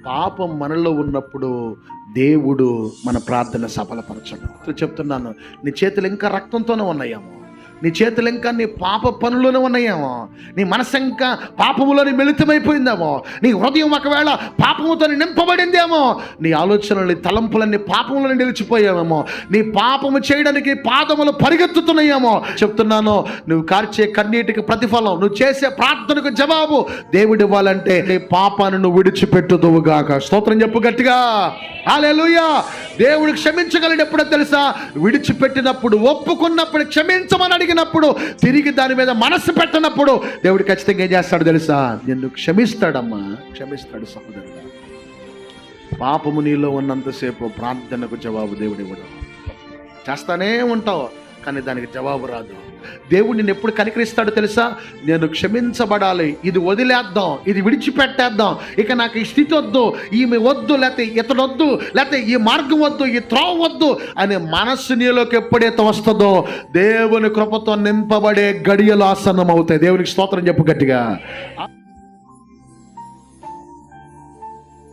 పాపం మనలో ఉన్నప్పుడు దేవుడు మన ప్రార్థన సఫలపరచడు. చెప్తున్నాను, నీ చేతులు ఇంకా రక్తంతోనే ఉన్నాయేమో, నీ చేతులు ఇంకా నీ పాప పనులోనే ఉన్నాయేమో, నీ మనసు ఇంకా పాపములోని మిళితమైపోయిందేమో, నీ హృదయం ఒకవేళ పాపముతో నింపబడిందేమో, నీ ఆలోచనలు తలంపులన్నీ పాపములను నిలిచిపోయావేమో, నీ పాపము చేయడానికి పాదములు పరిగెత్తుతున్నాయేమో. చెప్తున్నాను, నువ్వు కార్చే కన్నీటికి ప్రతిఫలం, నువ్వు చేసే ప్రార్థనకు జవాబు దేవుడు ఇవ్వాలంటే నీ పాపాన్ని నువ్వు విడిచిపెట్టుదువుగాక. స్తోత్రం చెప్పు గట్టిగా. హల్లెలూయా. దేవుడు క్షమించగలడు ఎప్పుడో తెలుసా? విడిచిపెట్టినప్పుడు, ఒప్పుకున్నప్పుడు, క్షమించమని అడిగినప్పుడు, తిరిగి దాని మీద మనసు పెట్టినప్పుడు దేవుడు ఖచ్చితంగా ఏం చేస్తాడు తెలుసా? నిన్ను క్షమిస్తాడమ్మా, క్షమిస్తాడు సహోదరుడు. పాపము నీలో ఉన్నంతసేపు ప్రార్థనకు జవాబు దేవుడు ఇవ్వడు. చేస్తానే ఉంటావు కానీ దానికి జవాబు రాదు. దేవుడు నిన్ను ఎప్పుడు కనికరిస్తాడో తెలుసా? నేను క్షమించబడాలి, ఇది వదిలేద్దాం, ఇది విడిచిపెట్టేద్దాం, ఇక నాకు ఈ స్థితి వద్దు, ఈమె వద్దు, లేకపోతే ఇతడు వద్దు, లేకపోతే ఈ మార్గం వద్దు, ఈ త్రోవ వద్దు అనే మనస్సు నీలోకి ఎప్పుడైతే వస్తుందో దేవుని కృపతో నింపబడే గడియలు ఆసన్నం అవుతాయి. దేవునికి స్తోత్రం చెప్పు గట్టిగా.